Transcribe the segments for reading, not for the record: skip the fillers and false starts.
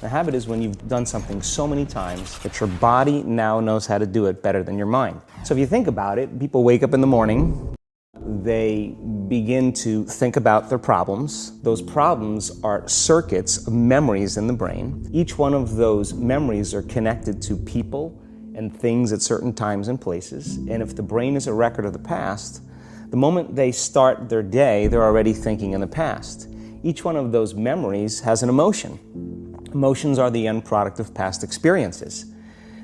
A habit is when you've done something so many times that your body now knows how to do it better than your mind. So if you think about it, people wake up in the morning, they begin to think about their problems. Those problems are circuits of memories in the brain. Each one of those memories are connected to people and things at certain times and places. And if the brain is a record of the past, the moment they start their day, they're already thinking in the past. Each one of those memories has an emotion. Emotions are the end product of past experiences.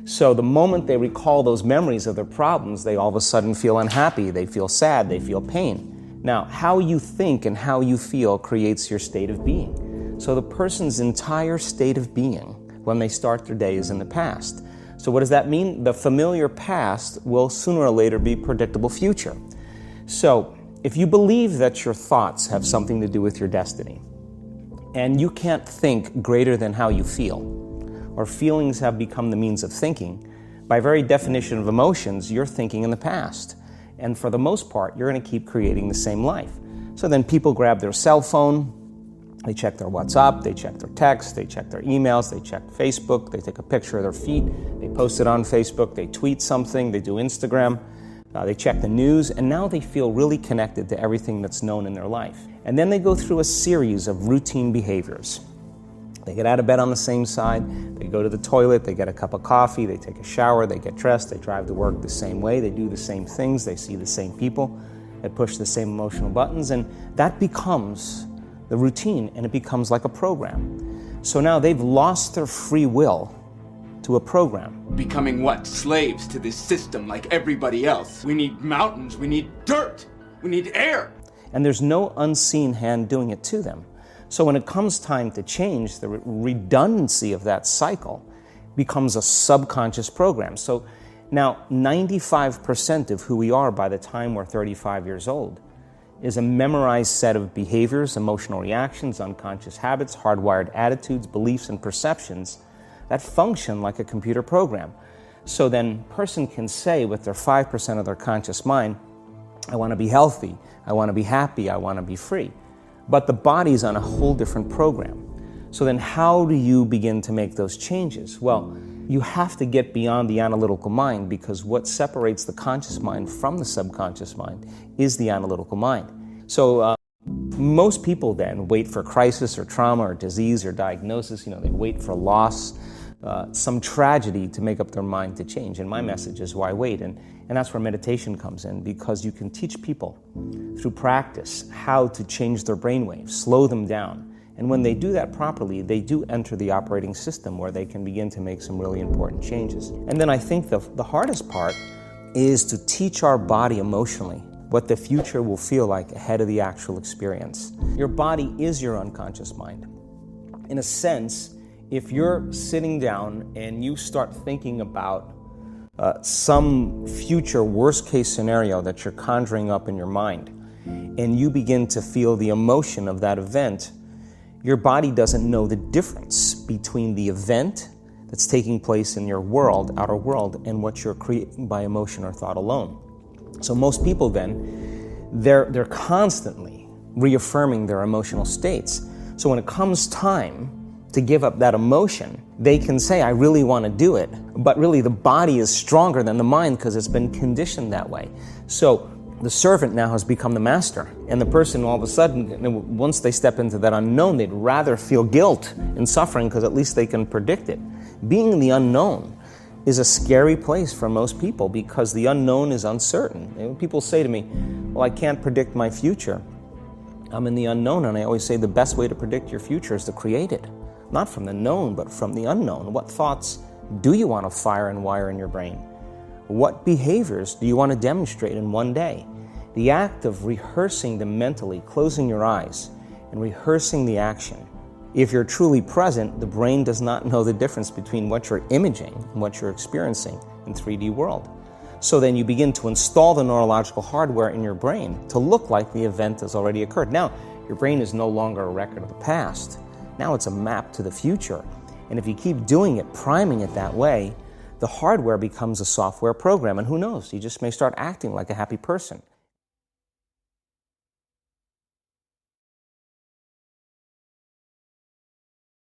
So the moment they recall those memories of their problems, they all of a sudden feel unhappy, they feel sad, they feel pain. Now, how you think and how you feel creates your state of being. So the person's entire state of being when they start their day is in the past. So what does that mean? The familiar past will sooner or later be predictable future. So if you believe that your thoughts have something to do with your destiny, and you can't think greater than how you feel, or feelings have become the means of thinking, by very definition of emotions, you're thinking in the past. And for the most part, you're going to keep creating the same life. So then people grab their cell phone, they check their WhatsApp, they check their text, they check their emails, they check Facebook, they take a picture of their feet, they post it on Facebook, they tweet something, they do Instagram, they check the news, and now they feel really connected to everything that's known in their life. And then they go through a series of routine behaviors. They get out of bed on the same side, they go to the toilet, they get a cup of coffee, they take a shower, they get dressed, they drive to work the same way, they do the same things, they see the same people, they push the same emotional buttons, and that becomes the routine, and it becomes like a program. So now they've lost their free will to a program. Becoming what? Slaves to this system like everybody else. We need mountains, we need dirt, we need air. And there's no unseen hand doing it to them. So when it comes time to change, the redundancy of that cycle becomes a subconscious program. So now 95% of who we are by the time we're 35 years old is a memorized set of behaviors, emotional reactions, unconscious habits, hardwired attitudes, beliefs, and perceptions that function like a computer program. So then a person can say with their 5% of their conscious mind, I want to be healthy, I want to be happy, I want to be free. But the body's on a whole different program. So then how do you begin to make those changes? Well, you have to get beyond the analytical mind, because what separates the conscious mind from the subconscious mind is the analytical mind. So most people then wait for crisis or trauma or disease or diagnosis. They wait for loss, some tragedy to make up their mind to change. And my message is, why wait? And that's where meditation comes in, because you can teach people through practice how to change their brainwaves, slow them down. And when they do that properly, they do enter the operating system where they can begin to make some really important changes. And then I think the hardest part is to teach our body emotionally what the future will feel like ahead of the actual experience. Your body is your unconscious mind. In a sense, if you're sitting down and you start thinking about some future worst-case scenario that you're conjuring up in your mind, and you begin to feel the emotion of that event, your body doesn't know the difference between the event that's taking place in your world, outer world, and what you're creating by emotion or thought alone. So most people then, they're constantly reaffirming their emotional states. So when it comes time to give up that emotion, they can say, I really want to do it. But really the body is stronger than the mind because it's been conditioned that way. So the servant now has become the master. And the person all of a sudden, once they step into that unknown, they'd rather feel guilt and suffering because at least they can predict it. Being in the unknown is a scary place for most people because the unknown is uncertain. And people say to me, well, I can't predict my future. I'm in the unknown, and I always say the best way to predict your future is to create it. Not from the known, but from the unknown. What thoughts do you want to fire and wire in your brain? What behaviors do you want to demonstrate in one day? The act of rehearsing them mentally, closing your eyes, and rehearsing the action. If you're truly present, the brain does not know the difference between what you're imaging and what you're experiencing in 3D world. So then you begin to install the neurological hardware in your brain to look like the event has already occurred. Now, your brain is no longer a record of the past. Now it's a map to the future. And if you keep doing it, priming it that way, the hardware becomes a software program. And who knows, you just may start acting like a happy person.